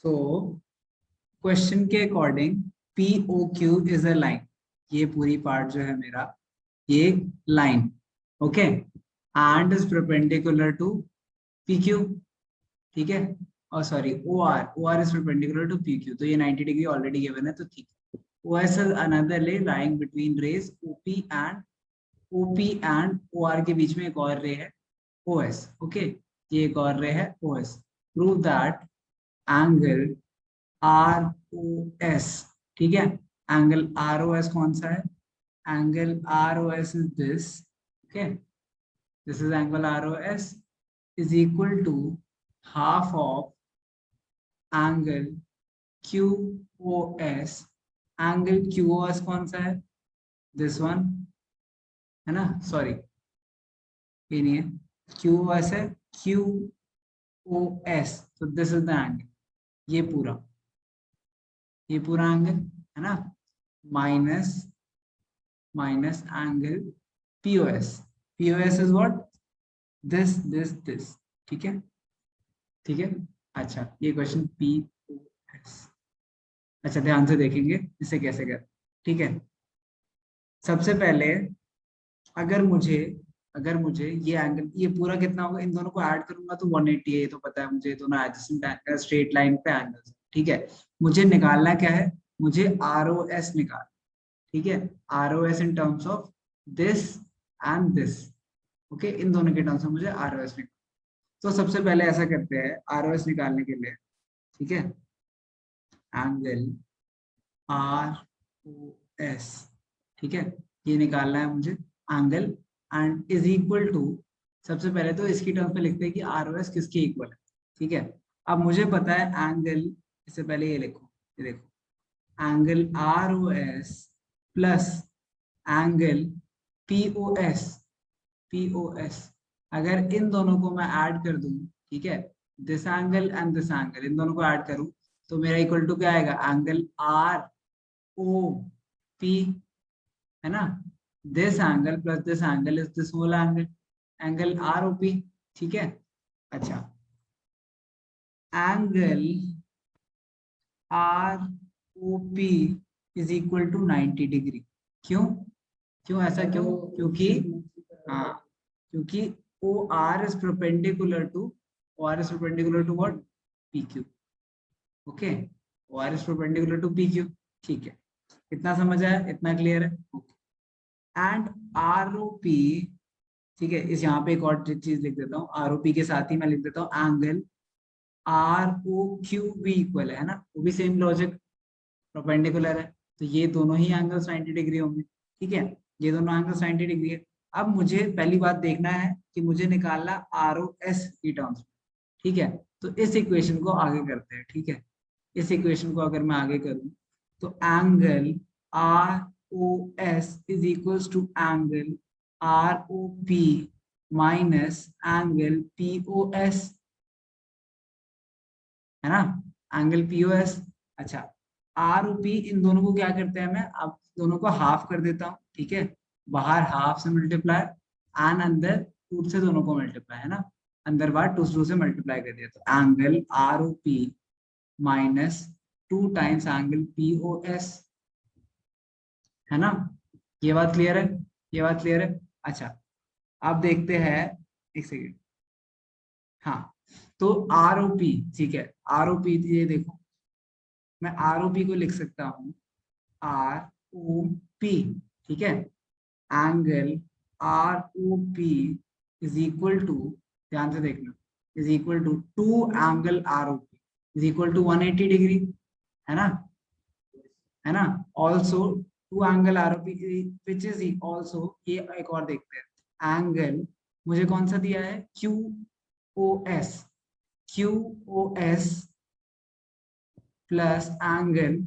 सो question के according P O Q is a line, ये पूरी पार्ट जो है मेरा ये line, okay, and is perpendicular to P Q, ठीक है, और sorry O R is perpendicular to P Q, तो ये 90 डिग्री ऑलरेडी गिवन है तो ठीक है। O S is another ray lying between rays OP and O R के बीच में एक और रे है ओ एस, ओके, ये एक और रे है O S. Prove that angle R O S, ठीक है, एंगल आर ओ एस कौन सा है, angle R O S is this, okay, this is angle R O S is equal to half of angle Q O S. Angle Q O S कौन सा है, this one है ना, sorry ये नहीं है, क्यू ओ एस है, Q O S, तो दिस इज द एंगल, ये पूरा एंगल है ना, minus minus angle POS, POS is what, this, ठीक है, ठीक है। अच्छा ये क्वेश्चन पीओएस, अच्छा ध्यान से देखेंगे इसे कैसे कर, ठीक है। सबसे पहले अगर मुझे ये एंगल, ये पूरा कितना होगा, इन दोनों को ऐड करूंगा तो 180 है, ये तो पता है मुझे, ये दोनों एडजेसेंट स्ट्रेट लाइन पे एंगल्स, ठीक है। मुझे निकालना क्या है, मुझे आर ओ एस निकाल, ठीक है, R O S in terms of this and this, okay, इन दोनों के टर्म्स में मुझे आर ओ एस निकाल। तो सबसे पहले ऐसा करते हैं, आर ओ एस निकालने के लिए, ठीक है, एंगल आर ओ एस, ठीक है, ये निकालना है मुझे angle, and is equal to, सबसे पहले तो इसकी टर्म्स में लिखते हैं कि आर ओ एस किसके इक्वल है, ठीक है। अब मुझे पता है एंगल, इससे पहले ये लिखो, ये देखो, angle R O S plus angle P O S, POS, अगर इन दोनों को मैं ऐड कर दूं, ठीक है, this angle and this angle, इन दोनों को ऐड करूं तो मेरा इक्वल टू क्या आएगा, एंगल आर ओ पी, है ना, this angle plus this angle is this whole angle, angle R O P, ठीक है। अच्छा angle R O P is equal to 90 degree, क्यों, क्यों ऐसा क्यों, क्योंकि हाँ, क्योंकि O R is perpendicular to, O R is perpendicular to what, P Q, okay, O R is perpendicular to P Q, ठीक है, इतना समझ आया, इतना क्लियर है, एंड आर ओ पी, ठीक है, इस यहाँ पे एक और चीज लिख देता हूँ, आर ओ पी के साथ ही मैं लिख देता हूँ एंगल आर ओ क्यू भी इक्वल है ना, वो भी सेम लॉजिक, परपेंडिकुलर है, तो ये दोनों ही एंगल्स 90 डिग्री होंगे, ठीक है, ये दोनों एंगल्स 90 डिग्री है। अब मुझे पहली बात देखना है कि मुझे निकालना आर ओ एस की टर्म्स में, ठीक है, तो इस इक्वेशन को आगे करते हैं, ठीक है, इस इक्वेशन को अगर मैं आगे करूं तो angle R O S is equals to angle R O P minus angle P O S, है ना, एंगल पी ओ एस। अच्छा आर ओ पी, इन दोनों को क्या करते हैं, मैं अब दोनों को हाफ कर देता हूँ, ठीक है, बाहर हाफ से मल्टीप्लाई एंड अंदर टू से दोनों को मल्टीप्लाई, है ना, अंदर बाहर टू से मल्टीप्लाई कर दिया, तो angle R O P minus 2 times angle P O S, है ना, ये बात क्लियर है, ये बात क्लियर है। अच्छा अब देखते हैं, एक सेकेंड, हाँ, तो आर ओ पी, ठीक है, आर ओ पी, ये देखो मैं आर ओ पी को लिख सकता हूँ आर ओ पी, ठीक है, angle R O P is equal to, ध्यान से देखना, is equal to 2 angle R O P is equal to 180 degree, है ना, है ना, also 2 angle R O P which is also, ये एक और देखते हैं, एंगल मुझे कौन सा दिया है, Q O S, Q O S plus angle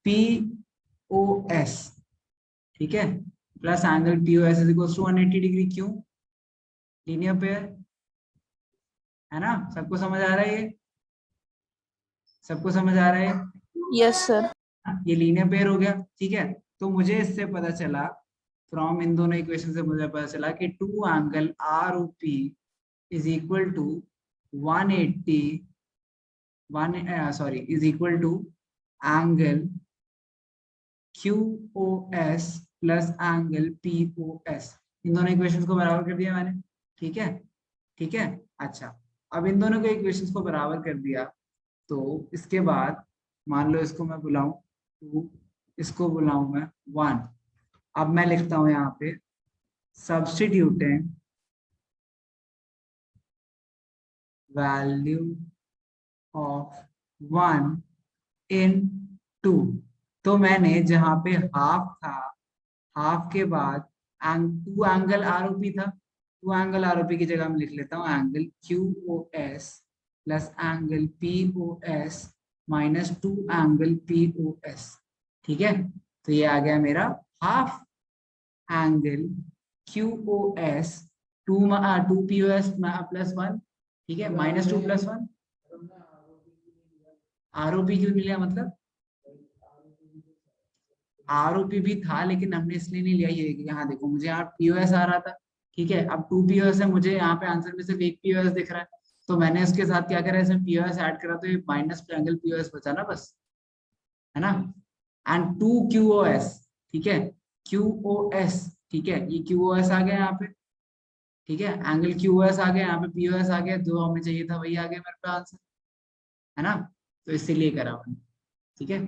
P O S, ठीक है, plus angle P O S is equal to 180 degree, क्यों, लीनियर पेयर, है ना, सबको समझ आ रहा है, ये सबको समझ आ रहा है, यस सर। ये लीनियर पेयर हो गया, ठीक है। तो मुझे इससे पता चला, फ्रॉम इन दोनों इक्वेशन से मुझे पता चला कि 2 angle R O P is equal to 180 sorry is equal to angle QOS plus angle POS। इन दोनों इक्वेशंस को बराबर कर दिया मैंने, ठीक है, ठीक है। अच्छा, अब इन दोनों को इक्वेशंस को बराबर कर दिया, तो इसके बाद मान लो इसको मैं बुलाऊं 2, इसको बुलाऊं मैं 1। अब मैं लिखता हूं यहाँ पे सब्स्टिट्यूटिंग वैल्यू ऑफ 1 इन 2। तो मैंने जहां पे हाफ था, हाफ के बाद 2 एंगल आरओपी था, 2 एंगल आरओपी की जगह मैं लिख लेता हूँ angle QOS plus angle POS minus 2 angle POS, ठीक है। तो ये आ गया मेरा half angle QOS 2 POS plus 1, ठीक है, माइनस 2 प्लस 1। आरओपी क्यों मिला, मतलब आरओपी भी था लेकिन हमने इसलिए नहीं लिया, ये यहाँ देखो मुझे यहाँ पीओएस आ रहा था, ठीक है। अब 2 पीओएस है, मुझे यहाँ पे आंसर में सिर्फ एक पीओएस दिख रहा है, तो मैंने उसके साथ क्या करा, इसमें पीओएस ऐड करा, तो ये माइनस एंगल पीओएस बचा ना बस, है ना। एंड 2 QOS, ठीक है, QOS, ठीक है, ये QOS आ गया यहाँ पे, ठीक है, एंगल QOS आ गया, यहाँ पे POS आ गया, जो हमें चाहिए था वही आ गया मेरे पे आंसर, है ना। तो इसीलिए करा मैंने, ठीक है।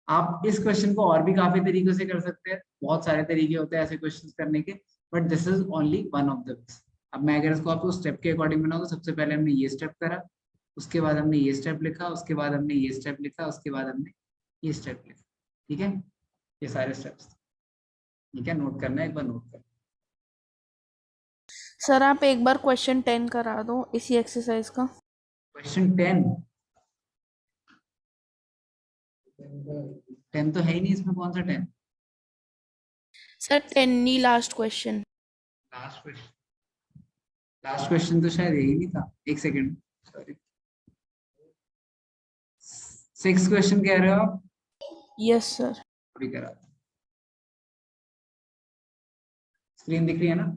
आप इस क्वेश्चन को और भी काफी तरीकों से कर सकते हैं, बहुत सारे तरीके होते हैं ऐसे क्वेश्चन करने के, but this is only one of the ways. अब मैं अगर इसको आपको स्टेप के अकॉर्डिंग बनाऊँ, तो सबसे पहले हमने ये स्टेप करा, उसके बाद हमने ये स्टेप लिखा, उसके बाद हमने ये स्टेप लिखा, उसके बाद हमने ये स्टेप लिखा, ठीक है। ये सारे स्टेप्स, ठीक है, नोट करना है, एक बार नोट करना। सर आप एक बार क्वेश्चन 10 करा दो इसी एक्सरसाइज का। क्वेश्चन 10 तो है ही नहीं इसमें, कौन सा 10? सर 10 नहीं, last question. Last question, last question तो शायद यही नहीं था, एक सेकेंड, सॉरी। 6 क्वेश्चन कह रहे हो आप? Yes sir. अभी करा, स्क्रीन दिख रही है ना?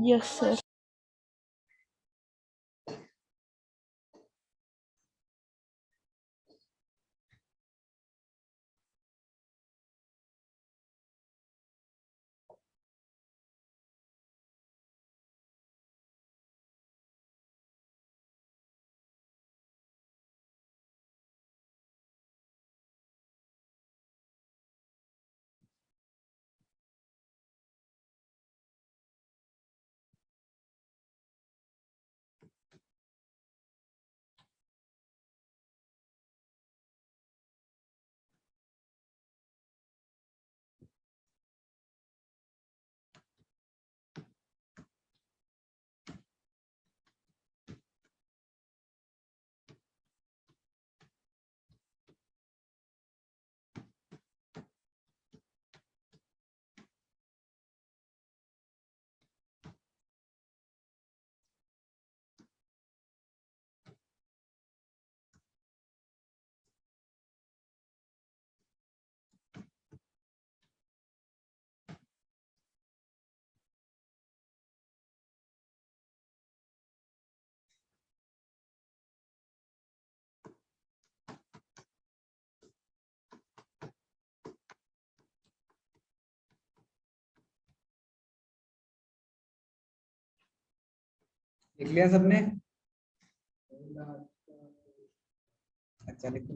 Yes sir. लिख लिया सबने? अच्छा लिखो।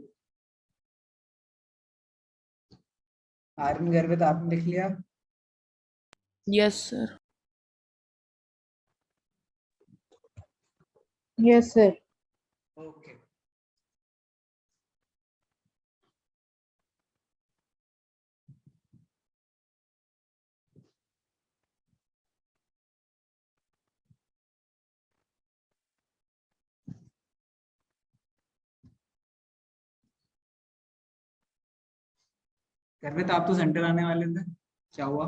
आर्यन घर पे तो आपने लिख लिया? Yes sir. Yes sir. Okay, घर पे तो आप तो सेंटर आने वाले थे, क्या हुआ?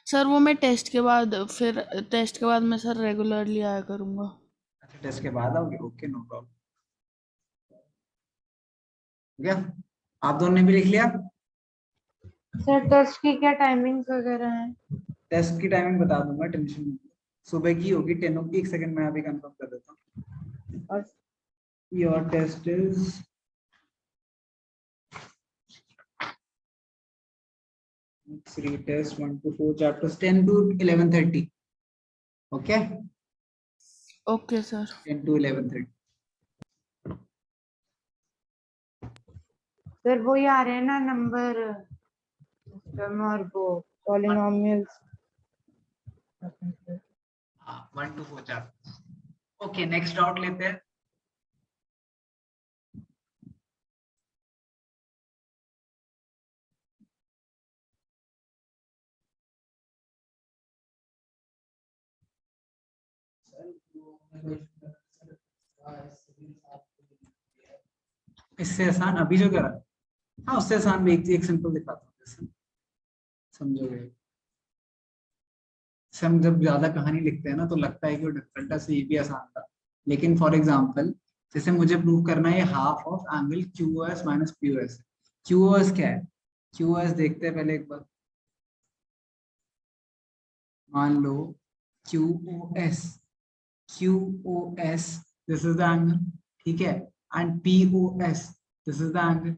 सर वो मैं टेस्ट के बाद, फिर टेस्ट के बाद मैं सर रेगुलरली आया करूँगा। अच्छा, टेस्ट के बाद आओगे, ओके, नो प्रॉब्लम। क्या आप दोनों ने भी लिख लिया? सर टेस्ट की क्या टाइमिंग्स वगैरह हैं? टेस्ट की टाइमिंग बता दूंगा, टेंशन मत लो। सुबह की होगी 10 होगी। एक सेकंड मैं अभी कंफर्म कर देता हूँ। और your test is retest 1 to 4 chapters 10 to 11:30. Okay, okay sir 10 to 11:30. सर वो ही आ रहे हैं ना नंबर और वो polynomials 1 to 4 chapters. Okay, next doubt लेते हैं। इससे आसान अभी जो करा, हाँ उससे आसान भी एक सिंपल दिखाता हूँ, जैसे समझोगे। हम जब ज्यादा कहानी लिखते हैं ना तो लगता है कि वो डिफरेंट है, ये भी आसान था। लेकिन फॉर एग्जांपल जैसे मुझे प्रूव करना है half of angle QoS minus POS। QoS क्या है? QoS देखते हैं पहले एक बार। मान लो QoS this is the angle, ठीक है, and POS this is the angle,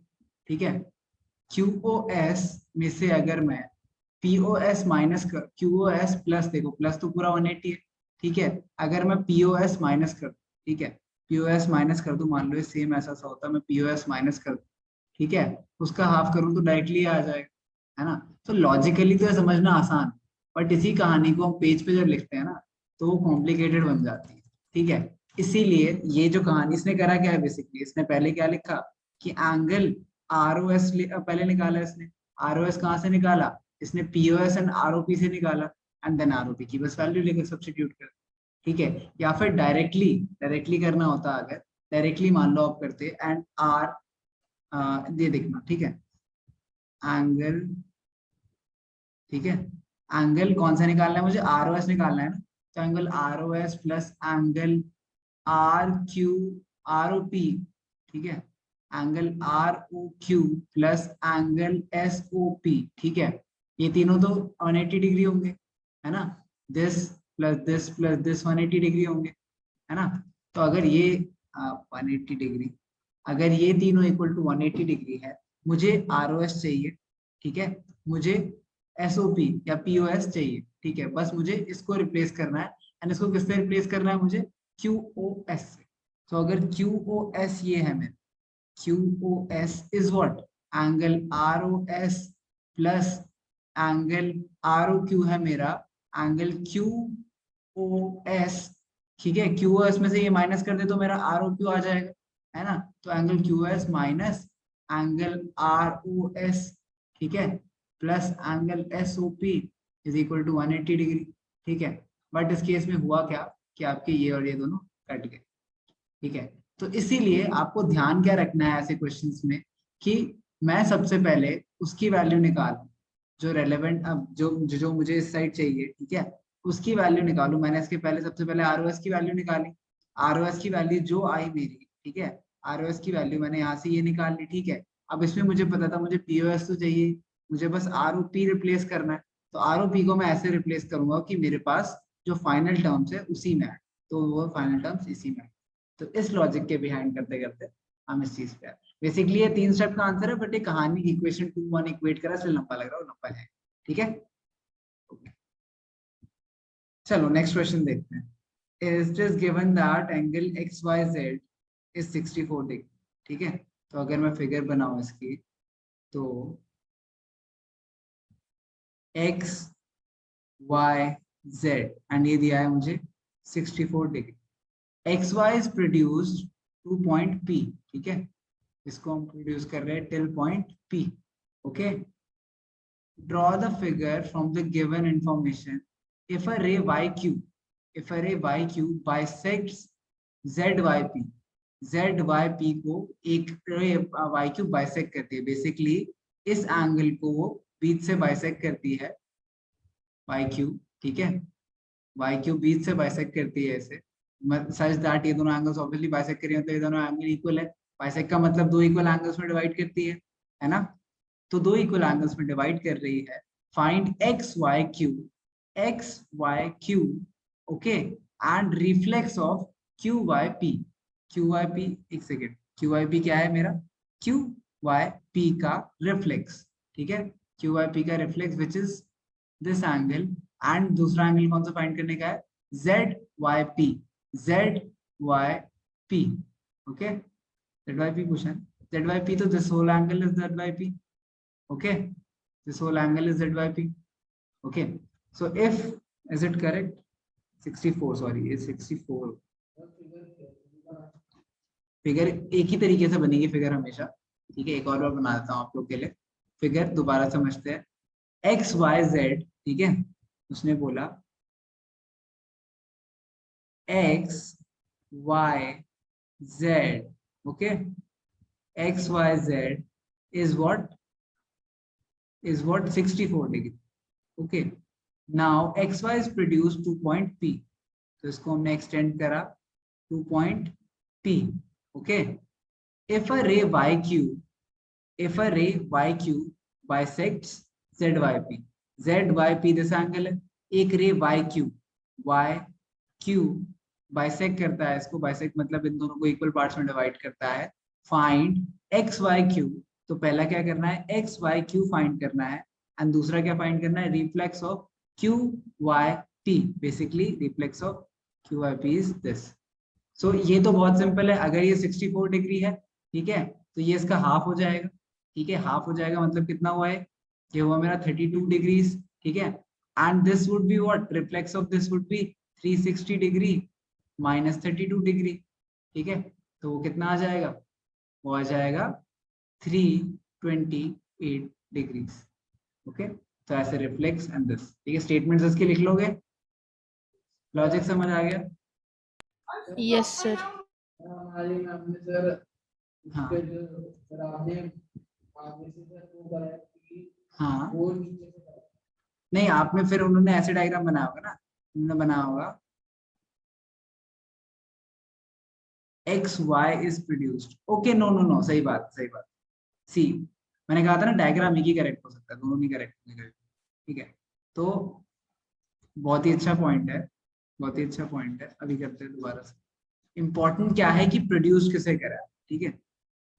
ठीक है। QoS में से अगर मैं POS माइनस कर QoS प्लस, देखो प्लस तो पूरा 180 है, ठीक है। अगर मैं POS माइनस कर, ठीक है, POS माइनस कर दूं, मान लो सेम ऐसा सा होता है, मैं POS माइनस कर दूं, ठीक है, उसका हाफ करूं तो डायरेक्टली आ जाएगा, है ना। तो लॉजिकली तो समझना आसान, बट इसी कहानी को हम पेज पे जब लिखते हैं ना तो वो कॉम्प्लिकेटेड बन जाती है, ठीक है। इसीलिए ये जो कहानी इसने करा क्या है, बेसिकली इसने पहले क्या लिखा कि एंगल ROS पहले निकाला इसने। ROS कहाँ से निकाला? इसने POS एंड ROP से निकाला, एंड देन ROP की बस वैल्यू लेकर सब्स्टिट्यूट कर, ठीक है। या फिर डायरेक्टली करना होता, अगर डायरेक्टली मान लो आप करते एंड R, ये देखना, ठीक है, एंगल, ठीक है, एंगल कौन सा निकालना है मुझे? ROS निकालना है ना। तो angle ROS plus angle ROP, ठीक है, angle ROQ plus angle SOP, ठीक है, ये तीनों तो 180 डिग्री होंगे, है ना। This plus this plus this 180 degree होंगे, है ना। तो अगर ये 180 डिग्री, अगर ये तीनों इक्वल टू 180 डिग्री है, मुझे ROS चाहिए, ठीक है, मुझे SOP या POS चाहिए, ठीक है, बस मुझे इसको रिप्लेस करना है। एंड इसको किससे रिप्लेस करना है मुझे? QoS से। तो अगर QoS ये है मेरा, QoS is what? Angle ROS plus angle ROQ है मेरा एंगल QoS, ठीक है। QoS में से ये माइनस कर दे तो मेरा ROQ आ जाएगा, है ना। तो angle QoS minus angle ROS, ठीक है, plus angle SOP is equal to 180 degree, ठीक है। बट इस केस में हुआ क्या कि आपके ये और ये दोनों कट गए, ठीक है। तो इसीलिए आपको ध्यान क्या रखना है ऐसे क्वेश्चंस में कि मैं सबसे पहले उसकी वैल्यू निकालूं जो रेलेवेंट, अब जो मुझे इस साइड चाहिए, ठीक है, उसकी वैल्यू निकालूं। मैंने इसके पहले सबसे पहले ROS की वैल्यू निकाली, ROS की वैल्यू जो आई मेरी, ठीक है, ROS की वैल्यू मैंने यहाँ से ये निकाल ली, ठीक है। अब इसमें मुझे पता था मुझे POS तो चाहिए, मुझे बस ROP रिप्लेस करना है। तो ROP को मैं ऐसे रिप्लेस करूंगा कि मेरे पास जो फाइनल टर्म्स है उसी में है, तो वो फाइनल टर्म्स इसी में है। तो इस लॉजिक के बिहाइंड करते करते हम इस चीज पे, बेसिकली ये 3 स्टेप का आंसर है, बट ये कहानी इक्वेशन 2 1 इक्वेट करा इसलिए लंबा लग रहा है, लंबा है, ठीक है। चलो नेक्स्ट क्वेश्चन देखते हैं। It is given that angle XYZ is 64 degree, ठीक है। तो अगर मैं फिगर बनाऊं इसकी, तो X Y Z एंड ये दिया है मुझे 64 degree. XY is produced to point P, ठीक है, इसको हम प्रोड्यूस कर रहे हैं till point P, okay. Draw the figure from the given information if a ray YQ bisects ZYP, ZYP को एक रे YQ बाइसेक्ट करती है, बेसिकली इस एंगल को वो बीच से बाइसेक्ट करती है YQ, ठीक है, YQ बीच से बाइसेक्ट करती है ऐसे, सच दैट ये दोनों एंगल्स ऑब्वियसली बाइसेक्ट कर रही हैं, तो ये दोनों एंगल इक्वल है। बाइसेक्ट का मतलब दो इक्वल एंगल्स में डिवाइड करती है ना। तो दो इक्वल एंगल्स में डिवाइड कर रही है। Find XYQ okay, and reflex of Q Y P. Q Y P, एक सेकेंड, क्यू वाई पी क्या है मेरा, क्यू वाई पी का रिफ्लेक्स, ठीक है, क्यू वाई पी का reflex which is this angle, and दूसरा एंगल कौन सा फाइंड करने का है, Z Y P, Z Y P, okay, Z Y P पूछा है, जेड वाई पी, तो this whole angle is Z Y P, okay, this whole angle is Z Y P, okay, so if, is it correct, 64, sorry, it's 64, figure एक ही तरीके से बनेगी figure हमेशा, ठीक है, एक और बार बना देता हूँ आप लोग के लिए, फिगर दोबारा समझते हैं, एक्स वाई जेड, ठीक है, उसने बोला X Y Z, okay, X Y Z is what 64 degree, okay, now xy is produced to point P, तो इसको हमने एक्सटेंड करा to point P, okay, if a ray yq bisects zyp, zyp this angle है, एक रे yq bisect करता है, इसको बाइसेक्ट मतलब इन दोनों को इक्वल पार्ट्स में डिवाइड करता है, फाइंड xyq, तो पहला क्या करना है, xyq फाइंड करना है, एंड दूसरा क्या फाइंड करना है, reflex of QYP, basically reflex of QYP is this. सो ये तो बहुत सिंपल है, अगर ये 64 डिग्री है, ठीक है, तो ये इसका हाफ हो जाएगा, ठीक है, हाफ हो जाएगा मतलब कितना हुआ है, ये हुआ मेरा 32 डिग्रीज, ठीक है, and this would be what, reflex of this would be 360 degree minus 32 degree, ठीक है, तो वो कितना आ जाएगा, वो आ जाएगा 328 डिग्रीज, ओके, तो ऐसे रिफ्लेक्स एंड दिस, ठीक है, स्टेटमेंट्स इसके लिख लोगे, लॉजिक समझ आ गया, यस सर। हाँ हाँ, नहीं आप में फिर उन्होंने ऐसे डायग्राम बनाया होगा ना, उन्होंने बनाया होगा X Y is produced, okay, no no no, सही बात, सही बात, सी, मैंने कहा था ना डायग्राम एक ही करेक्ट हो सकता है, दोनों नहीं करेक्ट होंगे, ठीक है, तो बहुत ही अच्छा पॉइंट है, बहुत ही अच्छा पॉइंट है, अभी करते हैं दोबारा से, इंपॉर्टेंट क्या है कि प्रोड्यूस किसे करा है, ठीक है,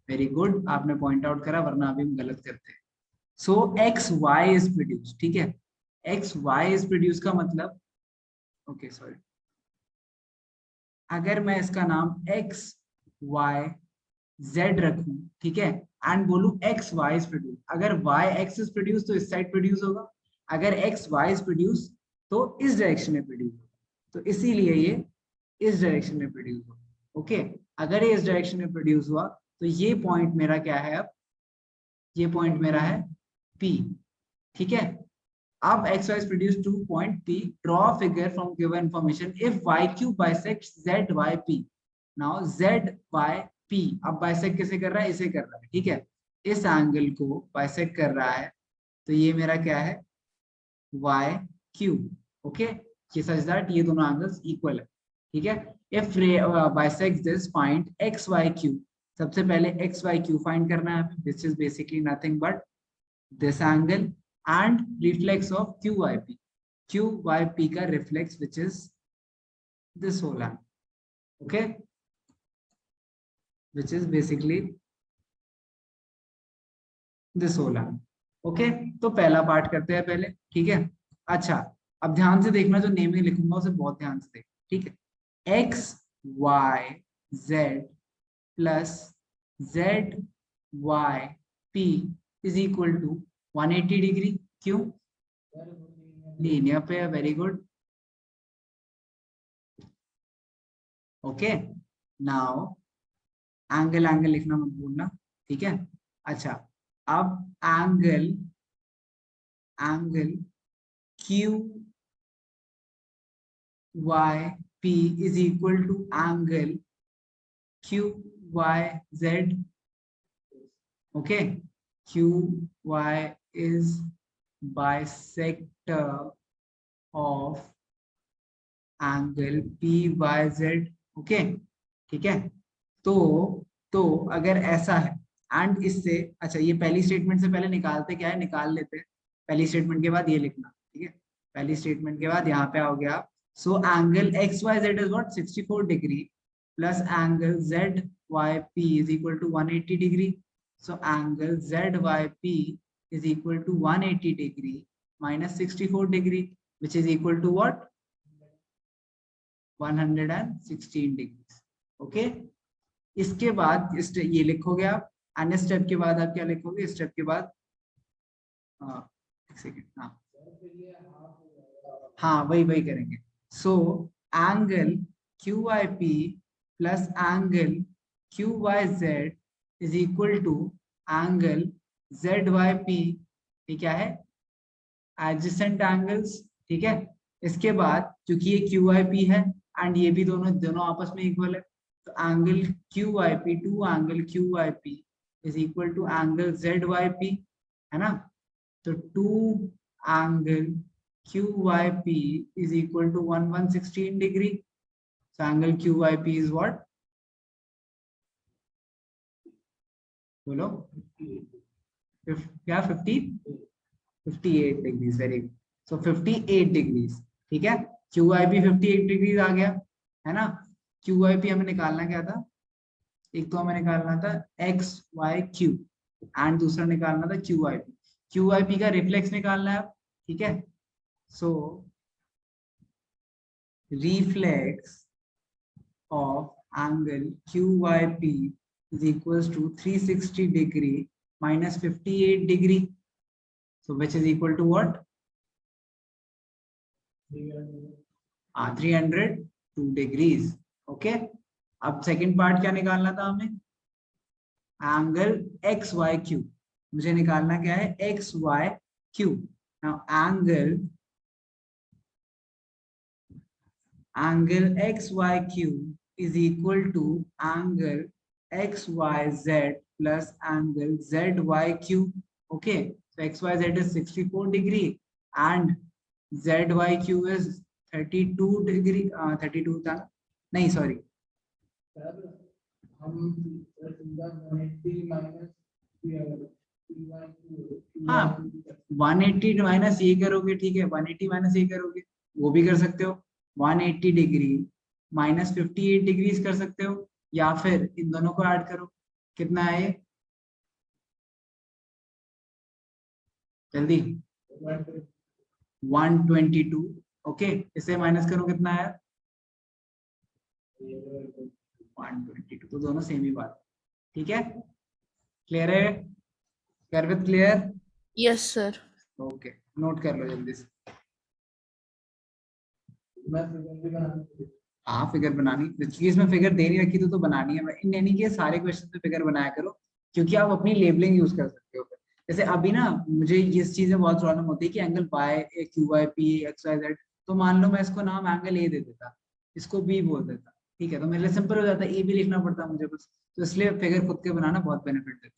वेरी गुड, आपने पॉइंट आउट करा, वरना अभी हम गलत करते हैं, सो एक्स वाई इज प्रोड्यूस, ठीक है, एक्स वाई इज प्रोड्यूस का मतलब, ओके सॉरी, अगर मैं इसका नाम एक्स वाई जेड रखूं, ठीक है, एंड बोलूं एक्स वाई इज प्रोड्यूस, अगर वाई एक्स इज प्रोड्यूस तो इस साइड प्रोड्यूस होगा, अगर एक्स वाई इज प्रोड्यूस तो इस डायरेक्शन में प्रोड्यूस होगा, तो इसीलिए ये इस डायरेक्शन में प्रोड्यूस होगा, ओके, अगर ये इस डायरेक्शन में प्रोड्यूस हुआ तो ये पॉइंट मेरा क्या है, अब ये पॉइंट मेरा है P, ठीक है, अब x y is produced to point P, draw a figure from given information if yq bisects zyp, now zyp, अब बाइसेक्ट किसे कर रहा है, इसे कर रहा है, ठीक है, इस एंगल को बाइसेक्ट कर रहा है, तो ये मेरा क्या है, yq, ओके, ये सच दैट ये दोनों एंगल्स इक्वल है, ठीक है, if bisects this find xyq, सबसे पहले xyq फाइंड करना है, this is basically nothing but this angle and reflex of QYP. QYP का reflex which is this whole angle, okay, which is basically this whole angle, okay, तो पहला part करते हैं पहले, ठीक है, अच्छा, अब ध्यान से देखना, जो नेमिंग लिखूंगा उसे बहुत ध्यान से देखना, ठीक है, x y z plus z y p is equal to 180 degree, क्यों, लीनियर पे, very good, okay, now angle, angle लिखना मत भूलना, ठीक है, अच्छा, अब angle, angle Q Y P is equal to angle Q Y Z, okay, Q Y is bisector of angle PYZ, ओके, ठीक है, तो अगर ऐसा है एंड इससे, अच्छा ये पहली स्टेटमेंट से पहले निकालते क्या है, निकाल लेते हैं, पहली स्टेटमेंट के बाद ये लिखना, ठीक है, पहली स्टेटमेंट के बाद यहाँ पे आओगे आप, So angle XYZ is what? 64 degree plus angle ZYP is equal to 180 degree. So angle ZYP is equal to 180 degree minus 64 degree, which is equal to what? 116 degrees. Okay. इसके बाद ये लिखोगे आप, अन्य स्टेप के बाद आप क्या लिखोगे? स्टेप के बाद एक सेकेंड, हाँ वही करेंगे. So angle QIP plus angle QYZ is equal to angle ZYP. ये क्या है? Adjacent angles. ठीक है. इसके बाद क्योंकि ये QIP है एंड ये भी दोनों आपस में इक्वल है, तो angle QIP two angle QIP is equal to angle ZYP, है ना. तो two angle QYP is equal to 116 degree. So angle QYP is what? बोलो. क्या 58 degrees. Very good. So 58 degrees. ठीक है. QIP 58 degrees आ गया, है ना. QIP हमें निकालना क्या था? एक तो हमें निकालना था XYQ एंड दूसरा निकालना था QIP. QIP का रिफ्लेक्स निकालना है. ठीक है. So reflex of angle QYP is equals to 360 degree minus 58 degree. So which is equal to what? 302 degrees. Okay. अब सेकंड पार्ट क्या निकालना था हमें? Angle XYQ. मुझे निकालना क्या है? XYQ. Now angle XYQ is equal to angle XYZ plus angle ZYQ. Okay, so XYZ is 64 degree and ZYQ is 32 degree. 32 था नहीं, sorry. हाँ 180 माइनस ये करोगे. ठीक है. 180 माइनस ये करोगे, वो भी कर सकते हो. 180 डिग्री माइनस 58 डिग्रीज कर सकते हो, या फिर इन दोनों को ऐड करो. कितना है ये? जल्दी. 122. ओके. इसे माइनस करो, कितना है? 122. तो दोनों सेम ही बात. ठीक है. क्लियर है? करवित clear? Yes sir. Okay. Note कर लो जल्दी से. हाँ फिगर बनानी, क्योंकि इसमें फिगर दे नहीं रखी तो बनानी है. इन यानी कि सारे क्वेश्चन पे फिगर बनाया करो, क्योंकि आप अपनी लेबलिंग यूज कर सकते हो. जैसे अभी ना मुझे इस चीज में बहुत प्रॉब्लम होती है कि एंगल QYP XYZ, तो मान लो मैं इसको नाम एंगल A दे देता, इसको B बोल देता. ठीक है. तो मेरे लिए सिंपल हो जाता है, A भी लिखना पड़ता मुझे बस. तो इसलिए फिगर खुद के बनाना बहुत बेनिफिट देता है.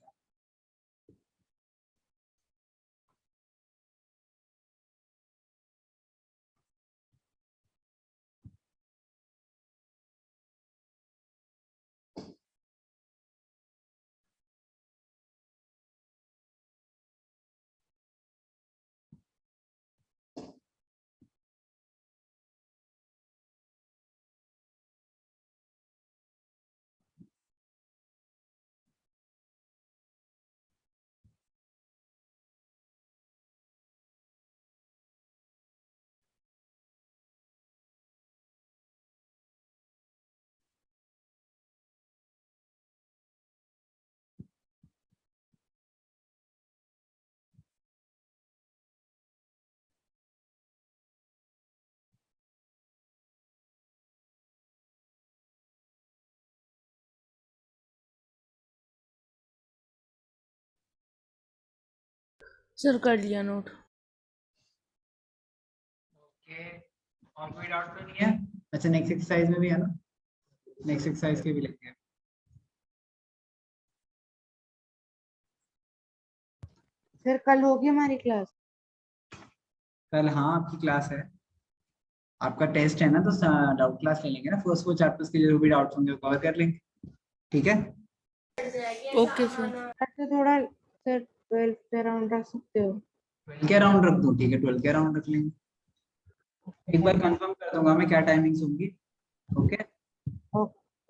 सर कर लिया नोट. ओके. और कोई डाउट तो नहीं है? अच्छा नेक्स्ट एक्सरसाइज में भी है ना, नेक्स्ट एक्सरसाइज के भी लेंगे. सर कल होगी हमारी क्लास? कल हाँ आपकी क्लास है, आपका टेस्ट है ना, तो डाउट क्लास ले लेंगे ना. फर्स्ट 4 चैप्टर्स के जो भी डाउट्स होंगे वो कवर कर लेंगे. ठीक है. Okay sir. तो थोड़ा सर 12 के अराउंड रख सकते हो? 12 के अराउंड रख दो. ठीक है. 12 के अराउंड रख लेंगे. एक बार कंफर्म कर दूंगा मैं क्या टाइमिंग्स होंगी। Okay,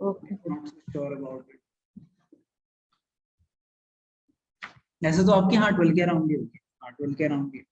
okay sir. Not so sure about it. वैसे तो आपकी हाँ 12 के अराउंड ही होगी, हाँ 12 के अराउंड ही।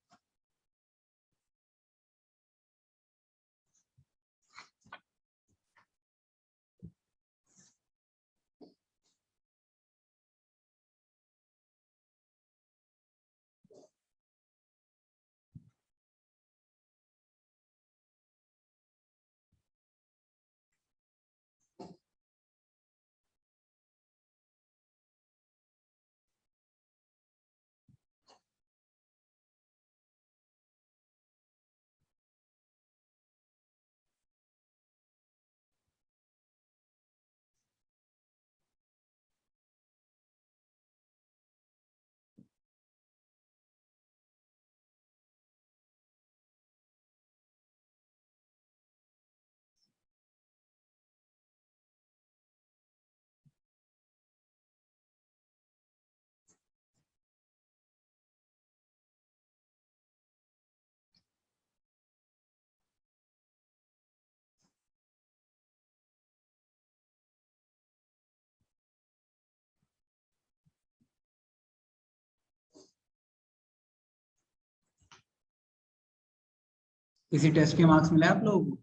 इसी टेस्ट के मार्क्स मिले आप लोगों को?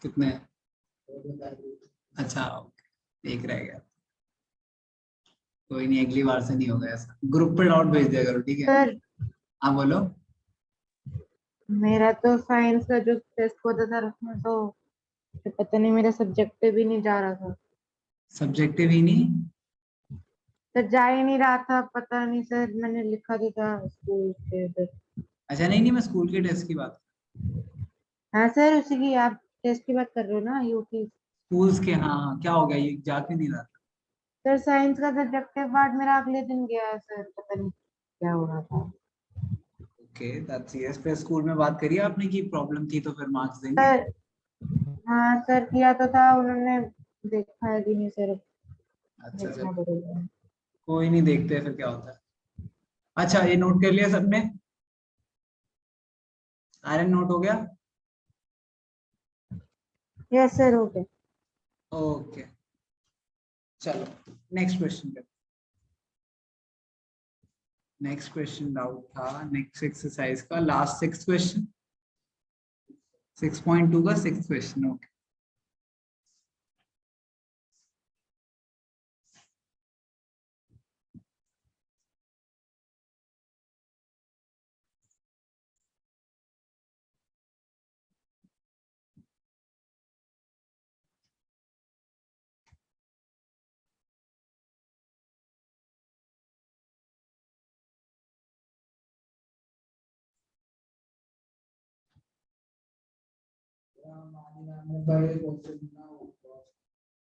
कितने? अच्छा ओके, एक रह गया। कोई नहीं, अगली बार से नहीं होगा ऐसा। ग्रुप पे डाउट भेज दिया करो, ठीक है? सर हाँ बोलो। मेरा तो साइंस का जो टेस्ट होता था उसमें तो पता नहीं मेरा सब्जेक्ट भी नहीं जा रहा था सब्जेक्टिव ही नहीं? सर, जा ही नहीं रहा था। पता नहीं सर, मैंने लिखा तो था स्कूल के उधर। अच्छा नहीं नहीं, मैं स्कूल के टेस्ट की बात। हाँ सर, उसी की आप टेस्ट की बात कर रहे हो ना, यूपी। स्कूल्स के, हाँ हाँ, क्या हो गया ये जाके नहीं रहा? सर साइंस का सब्जेक्टिव पार्ट मेरा अगले दिन गया है सर, पता नहीं क्या हो रहा था। Okay that's yes. फिर स्कूल में बात करिए आपने कि प्रॉब्लम थी तो फिर मार्क्स देंगे। सर हाँ सर, किया तो था, उन्होंने देखा है कि नहीं सर, अच्छा देखना चलो, पड़ेगा। कोई नहीं, देखते हैं फिर क्या होता है। अच्छा ये नोट कर लिया सबने? आयरन नोट हो गया? Yes sir, okay. ओके चलो नेक्स्ट क्वेश्चन कर। नेक्स्ट क्वेश्चन डाउट था नेक्स्ट एक्सरसाइज का, लास्ट 6 क्वेश्चन, 6.2 का 6 क्वेश्चन। ओके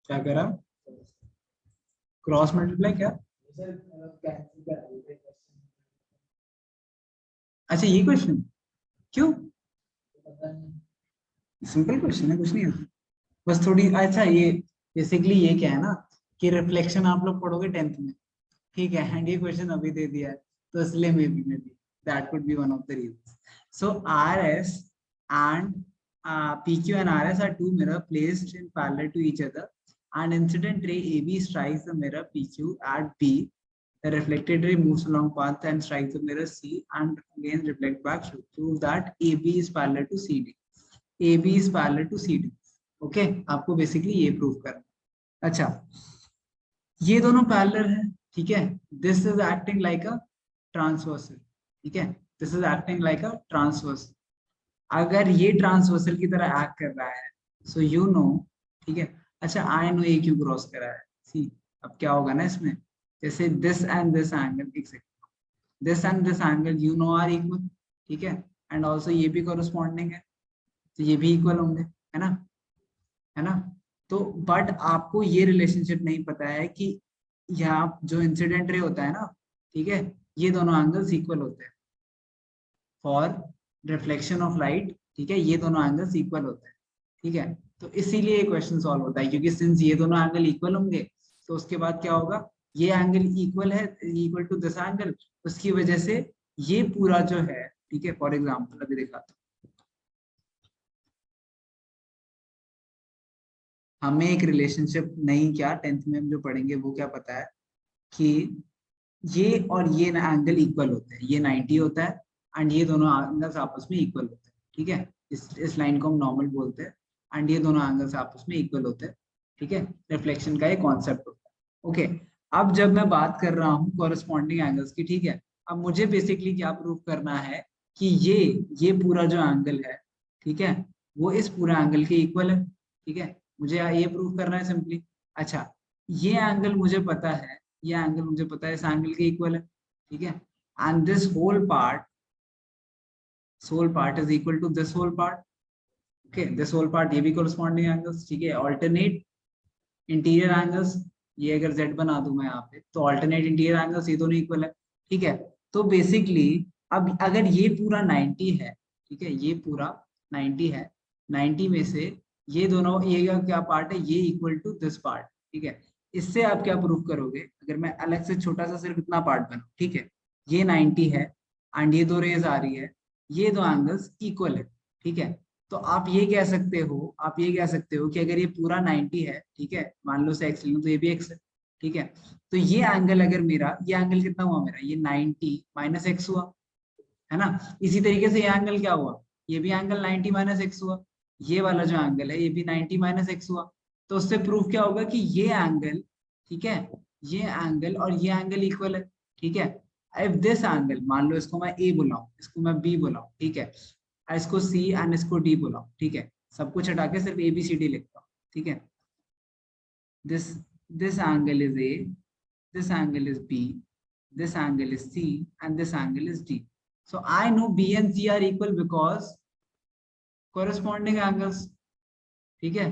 क्या करा? क्रॉस मल्टीप्लाई क्या? अच्छा ये क्वेश्चन क्यों? सिंपल क्वेश्चन है, कुछ नहीं है बस थोड़ी। अच्छा ये बेसिकली ये क्या है ना कि रिफ्लेक्शन आप लोग पढ़ोगे 10th में, ठीक है? एंड ये क्वेश्चन अभी दे दिया है तो इसलिए may be that could be one of the reasons. So RS and PQ and RS are two mirror placed in parallel to each other, and incident ray AB strikes the mirror PQ at B. The reflected ray moves along path and strikes the mirror C and again reflect back to prove that AB is parallel to CD. AB is parallel to CD. Okay आपको basically ये prove करना। अच्छा ये दोनों parallel है, ठीक है? This is acting like a transversal, ठीक है? This is acting like a transversal. अगर ये ट्रांसवर्सल की तरह एक्ट कर रहा है सो यू नो, ठीक है? अच्छा आई नो ये क्यों क्रॉस कर रहा है, सी अब क्या होगा ना इसमें, जैसे दिस एंड दिस एंगल, एक second, this and this angle you know are equal, ठीक है? एंड ऑल्सो ये भी कॉरेस्पॉन्डिंग है तो ये भी इक्वल होंगे, है ना? है ना? तो बट आपको ये रिलेशनशिप नहीं पता है कि यहाँ जो इंसिडेंट रे होता है ना, ठीक है, ये दोनों एंगल्स इक्वल होते हैं फॉर रिफ्लेक्शन ऑफ लाइट, ठीक है? ये दोनों एंगल्स इक्वल होते हैं, ठीक है? तो इसीलिए ये क्वेश्चन सॉल्व होता है क्योंकि सिंस ये दोनों एंगल इक्वल होंगे तो उसके बाद क्या होगा, ये एंगल इक्वल है, इक्वल टू दिस एंगल, उसकी वजह से ये पूरा जो है ठीक है। फॉर एग्जाम्पल अभी दिखाता हूँ, हमें एक रिलेशनशिप नहीं, क्या 10th में हम जो पढ़ेंगे वो क्या पता है कि ये और ये एंगल इक्वल होते हैं, ये 90 होता है एंड ये दोनों एंगल्स आपस में इक्वल होते हैं, ठीक है। इस लाइन को हम नॉर्मल बोलते हैं एंड ये दोनों एंगल्स आपस में इक्वल होते हैं, ठीक है। रिफ्लेक्शन का ये कॉन्सेप्ट होता है, ओके। अब जब मैं बात कर रहा हूँ कॉरेस्पॉन्डिंग एंगल्स की, ठीक है, अब मुझे बेसिकली क्या प्रूव करना है कि ये पूरा जो एंगल है, ठीक है, वो इस पूरा एंगल के इक्वल है, ठीक है। मुझे ये प्रूव करना है सिंपली। अच्छा, ये एंगल मुझे पता है, ये एंगल मुझे पता है इस एंगल के इक्वल है, ठीक है। And this whole part is equal to this whole part, okay. This whole part, ये भी कॉरेस्पॉन्डिंग एंगल्स, ठीक है। ऑल्टरनेट इंटीरियर एंगल्स, ये अगर z बना दूं मैं यहाँ पे, तो ऑल्टरनेट इंटीरियर एंगल्स ये दोनों इक्वल है, ठीक है। तो बेसिकली अब अगर ये पूरा 90 है, ठीक है, ये पूरा 90 है, 90 में से ये दोनों, ये क्या पार्ट है, ये इक्वल टू दिस पार्ट, ठीक है। इससे आप क्या प्रूव करोगे, अगर मैं अलग से छोटा सा सिर्फ इतना पार्ट बनाऊं, ठीक है, ये 90 है एंड ये दो रेज आ रही है, ये दो एंगल्स इक्वल है, ठीक है। तो आप ये कह सकते हो, आप ये कह सकते हो कि अगर ये पूरा 90 है, ठीक है, मान लो से x ले लूं तो ये भी x है, ठीक है। तो ये एंगल अगर मेरा, ये एंगल कितना हुआ मेरा, ये 90 माइनस x हुआ, है ना। इसी तरीके से ये एंगल क्या हुआ, ये भी एंगल 90 माइनस x हुआ, ये वाला जो एंगल है ये भी 90 माइनस x हुआ। तो उससे प्रूफ क्या होगा कि ये एंगल, ठीक है, ये एंगल और ये एंगल इक्वल है, ठीक है। इफ दिस एंगल, मान लो इसको मैं a बुलाऊं, इसको मैं b बुलाऊं, ठीक है, इसको C एंड इसको D बुलाऊं, ठीक है, सब कुछ हटा के सिर्फ ABCD लिखता हूँ, ठीक है। This angle is A, this angle is B, this angle is C, and this angle is D. So I know B and C are equal because corresponding angles, ठीक है,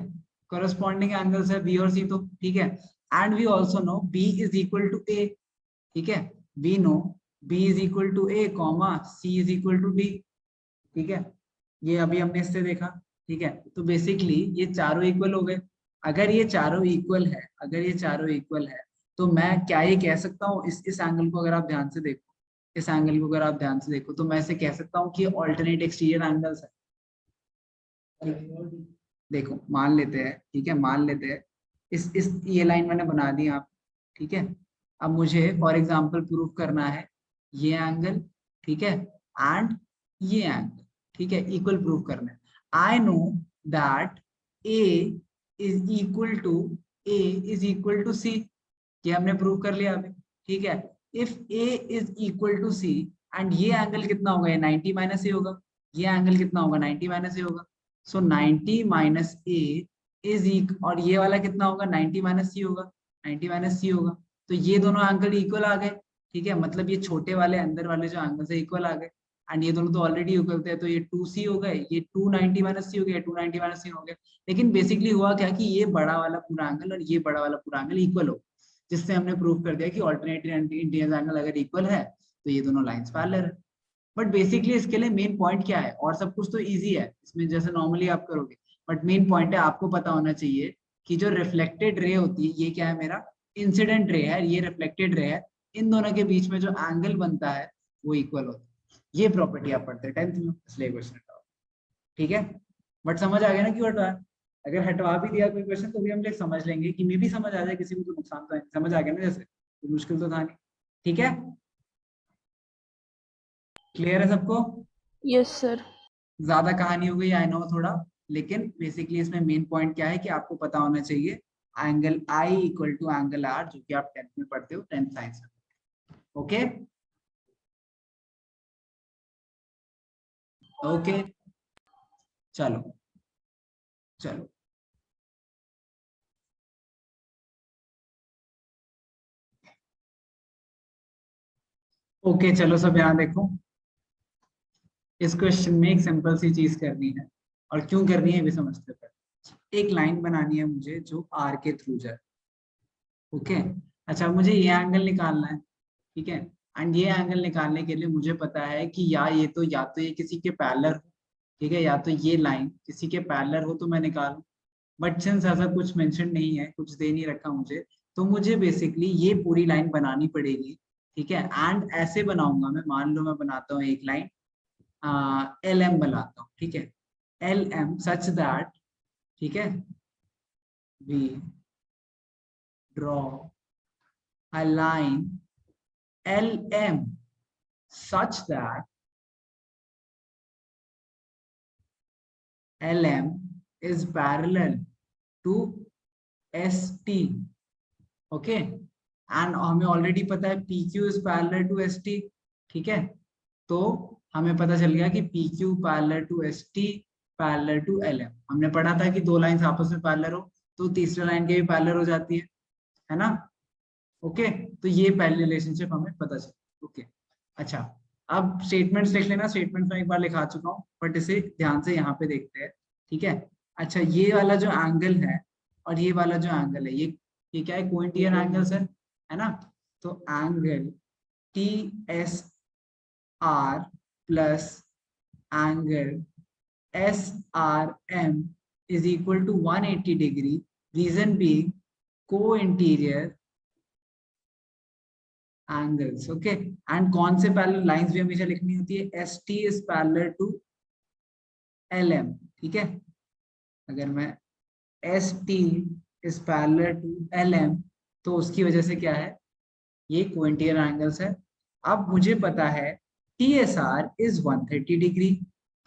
corresponding angles है B और C, तो ठीक है। And we also know B is equal to A, ठीक है, we know B is equal to A, comma C is equal to D, ठीक है। ये अभी हमने इससे देखा, ठीक है। तो बेसिकली ये चारों इक्वल हो गए। अगर ये चारों इक्वल है, अगर ये चारों इक्वल है, तो मैं क्या ये कह सकता हूँ, इस एंगल को अगर आप ध्यान से देखो, इस एंगल को अगर आप ध्यान से देखो, तो मैं इसे कह सकता हूँ कि ऑल्टरनेट एक्सटीरियर एंगल्स है। देखो मान लेते हैं, ठीक है, मान लेते हैं इस ये लाइन मैंने बना दी आप, ठीक है। अब मुझे फॉर एग्जांपल प्रूव करना है ये एंगल, ठीक है, एंड ये एंगल, ठीक है, इक्वल प्रूव करना है। I know that A is equal to C, ये हमने प्रूव कर लिया अभी, ठीक है। If A is equal to C and ये एंगल कितना होगा, ये 90 माइनस ए होगा, ये एंगल कितना होगा, 90 माइनस ए होगा। सो 90 माइनस ए इज और ये वाला कितना होगा, 90 माइनस सी होगा, 90 माइनस सी होगा। तो ये दोनों एंगल इक्वल आ गए, ठीक है, मतलब ये छोटे वाले अंदर वाले जो एंगल से इक्वल आ गए एंड ये दोनों तो ऑलरेडी इक्वल थे, तो ये 2C हो गए, ये 290 माइनस सी हो गया, 290 माइनस सी हो गया। लेकिन बेसिकली हुआ क्या कि ये बड़ा वाला पूरा एंगल और ये बड़ा वाला पूरा एंगल इक्वल हो, जिससे हमने प्रूव कर दिया कि ऑल्टरनेटिव इंटीरियर एंगल अगर इक्वल है तो ये दोनों लाइंस पैरेलल है। बट बेसिकली इसके लिए मेन पॉइंट क्या है, और सब कुछ तो इजी है इसमें जैसे नॉर्मली आप करोगे, बट मेन पॉइंट है आपको पता होना चाहिए कि जो रिफ्लेक्टेड रे होती है, ये क्या है मेरा इंसिडेंट रे है, ये रिफ्लेक्टेड रे है, इन दोनों के बीच में जो एंगल बनता है वो इक्वल होता है। ये प्रॉपर्टी आप पढ़ते हैं 10th में, इसलिए क्वेश्चन हटाओ, ठीक है। बट समझ आ गया ना क्यों हटवा, अगर हटवा भी दिया कोई क्वेश्चन तो भी हम लोग समझ लेंगे कि मे भी समझ आ जाए, किसी को तो नुकसान तो है, समझ आ गया ना, जैसे तो मुश्किल तो था नहीं, ठीक है। क्लियर है सबको? Yes sir. ज्यादा कहानी हो गई आई नो थोड़ा, लेकिन बेसिकली इसमें मेन पॉइंट क्या है कि आपको पता होना चाहिए angle I equal to angle R, जो कि आप 10th में पढ़ते हो, 10th साइंस में, ओके ओके। चलो चलो ओके, चलो सब यहाँ देखो, इस क्वेश्चन में एक सिंपल सी चीज करनी है, और क्यों करनी है भी समझते हैं। एक लाइन बनानी है मुझे जो आर के थ्रू जाए, ओके। अच्छा, मुझे ये एंगल निकालना है, ठीक है, एंड ये एंगल निकालने के लिए मुझे पता है कि या तो ये किसी के पैरेलल हो, ठीक है, या तो ये लाइन किसी के पैरेलल हो तो मैं निकालूं। बट सिंस ऐसा कुछ मेंशन नहीं है, कुछ दे नहीं रखा मुझे, तो मुझे बेसिकली ये पूरी लाइन बनानी पड़ेगी, ठीक है। एंड ऐसे बनाऊंगा मैं, मान लो मैं बनाता हूँ एक लाइन, एल एम बनाता हूँ, ठीक है, एल एम सच दैट, ठीक है, we draw a line L M such that LM is parallel to ST, okay, and हमें ऑलरेडी पता है PQ is parallel to ST, ठीक है, तो हमें पता चल गया कि PQ parallel to ST parallel to LM। हमने पढ़ा था कि दो लाइंस आपस में पैरेलल हो तो तीसरे लाइन के भी पैरेलल हो जाती है ना, ओके, तो ये पहले रिलेशनशिप हमें पता चला, ओके। अच्छा, अब स्टेटमेंट्स लिख लेना, स्टेटमेंट में एक बार लिखा चुका हूँ बट इसे ध्यान से यहाँ पे देखते हैं, ठीक है। अच्छा, ये वाला जो एंगल है और ये वाला जो एंगल है, ये क्या है, कोइंटियर एंगल्स है ना, तो angle T S R plus angle S R M is equal to 180 degree, reason being co-interior angles, okay. And कौन से पैरेलल लाइंस भी हमेशा लिखनी होती है, S T is parallel to L M, ठीक है, अगर मैं S T is parallel to L M तो उसकी वजह से क्या है, ये कोइंटियर एंगल्स है। अब मुझे पता है T S R is 130 degree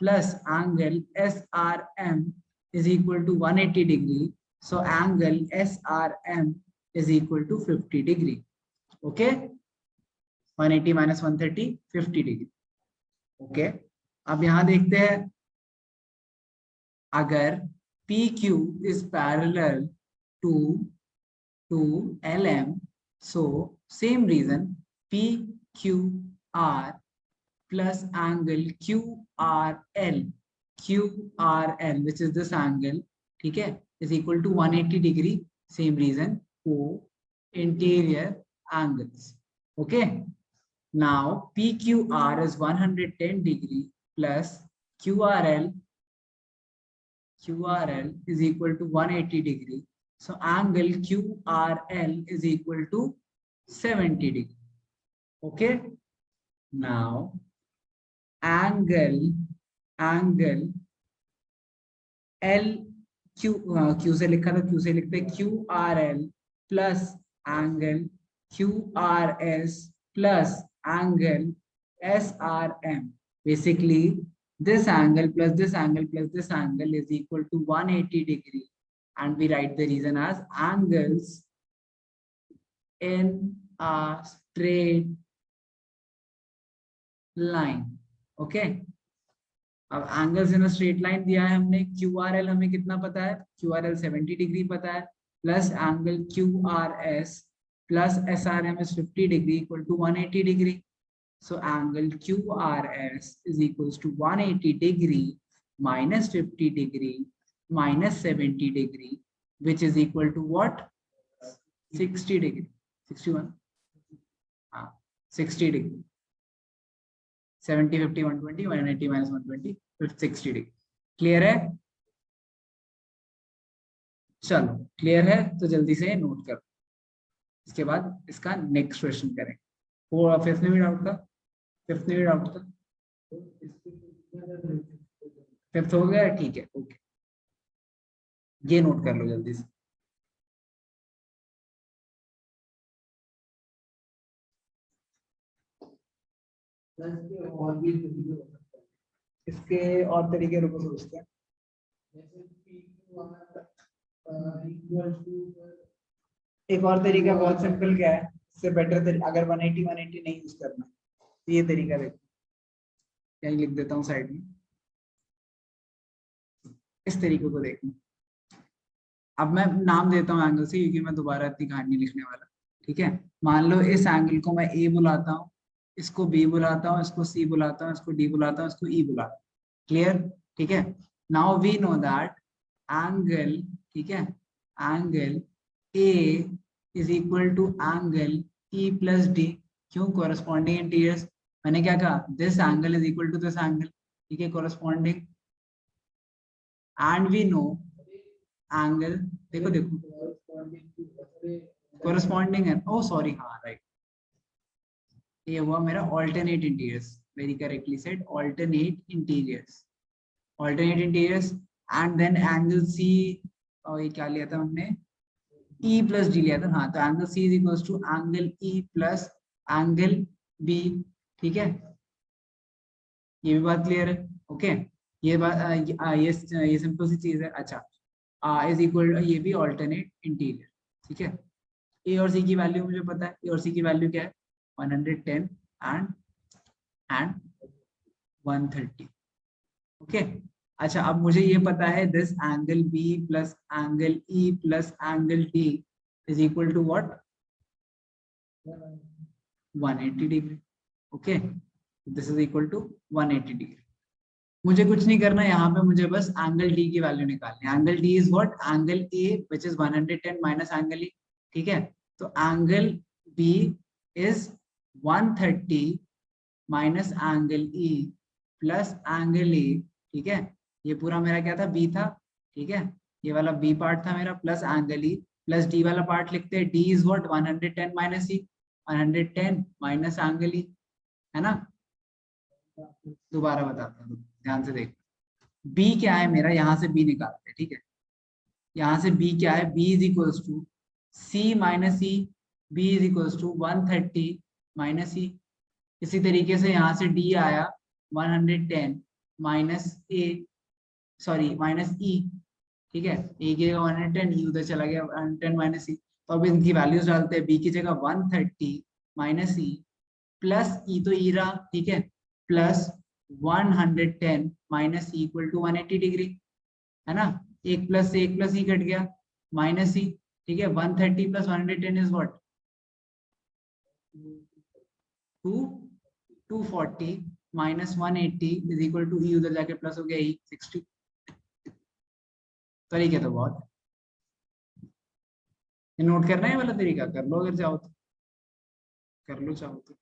plus angle S R M is equal to 180 degree, so angle S R M is equal to 50 degree, okay, 180 minus 130 50 degree, okay. अब यहां देखते हैं, अगर PQ is parallel to LM, so same reason PQR plus angle QRL which is this angle, ठीक है, is equal to 180 degree, same reason, co-interior angles, okay। Now PQR is 110 degree plus QRL is equal to 180 degree. So angle QRL is equal to 70 degree. Okay. Now angle L Q से लिखा था, Q से लिखते QRL plus angle QRS plus angle SRM. Basically, this angle plus this angle plus this angle is equal to 180 degree, and we write the reason as angles in a straight line, okay। अब angles in a straight line दिया है हमने, QRL हमें कितना पता है, QRL 70 degree पता है, plus angle QRS plus SRM is 50 degree equal to 180 degree. So angle QRS is equals to 180 degree minus 50 degree minus 70 degree, which is equal to what? 60 degree. 61? 60 degree. 70, 50, 120, 180 minus 120, 60 degree. Clear है? चलो, clear है तो जल्दी से note करो, इसके बाद इसका नेक्स्ट क्वेश्चन करेंगे। और फिफ्थ में भी डाउट था, फिफ्थ में भी डाउट था, फिफ्थ हो गया, ठीक है, ओके, ये नोट कर लो जल्दी से। इसके और तरीके रुको सोचते हैं, एक और तरीका बहुत सिंपल क्या है, इससे बेटर तरीका, अगर 180 नहीं यूज करना तो ये तरीका देखो, यही लिख देता हूँ साइड में, इस तरीके को देखना। अब मैं नाम देता हूँ एंगल से, क्योंकि मैं दोबारा इतनी कहानी नहीं लिखने वाला, ठीक है। मान लो इस एंगल को मैं ए बुलाता हूँ, इसको बी बुलाता हूँ, इसको सी बुलाता हूँ, इसको डी बुलाता हूँ, इसको ई बुलाता हूँ, क्लियर, ठीक है। Now we know that angle, ठीक है, angle A is equal to angle E plus D, क्यों, कोरस्पॉन्डिंग इंटीरियर्स, मैंने क्या कहा, this angle is equal to this angle, ठीक है, corresponding, and we know angle, देखो कोरस्पॉन्डिंग है, ओ सॉरी, हाँ राइट, ये हुआ मेरा alternate interiors, very correctly said, alternate interiors. Alternate interiors and then angle C, और ये क्या लिया था हमने, E plus D लिया था. हाँ, तो angle C is equals to angle E plus angle B. ठीक है, ये भी बात क्लियर है. ओके, ये बात ये सिंपल सी चीज है. अच्छा, इज इक्वल, ये भी ऑल्टरनेट इंटीरियर. ठीक है, ए और सी की वैल्यू मुझे पता है. ए और सी की वैल्यू क्या है, 110 एंड 130. ओके, अच्छा, अब मुझे ये पता है this angle B plus angle E plus angle D is equal to what, 180 degree. Okay, this is equal to 180 degree. मुझे कुछ नहीं करना यहाँ पे, मुझे बस एंगल डी की वैल्यू निकालनी है. Angle D is what, angle A which is 110 minus angle E. ठीक है, तो angle B is 130 minus angle E plus angle A. ठीक है, ये पूरा मेरा क्या था, बी था. ठीक है, ये वाला बी पार्ट था मेरा, plus angle E plus D वाला पार्ट लिखते हैं. D is what, 110 minus E, 110 minus angle ई, है ना. दोबारा बताता हूँ, ध्यान से देख. बी क्या है मेरा, यहाँ से बी निकालते हैं. ठीक है, यहाँ से बी क्या है, b is equals to c minus e. B is equals to 130 minus e. इसी तरीके से यहाँ से डी आया 110 minus a, sorry minus e. ठीक है, ए की जगह 110, ई उधर चला गया 110 माइनस ई. तो अब इनकी वैल्यूज डालते हैं. बी की जगह 130 माइनस ई प्लस ई तो ई रहा. ठीक है, plus 110 minus e equal to 180 degree, है ना. एक प्लस ई कट गया, माइनस ई. ठीक है, 130 plus 110 is what, 240 minus 180 is equal to e उधर जाके प्लस हो गया ई 60. तरीके तो बहुत नोट करना है वाला तरीका, कर लो अगर चाहो तो, कर लो चाहो तो.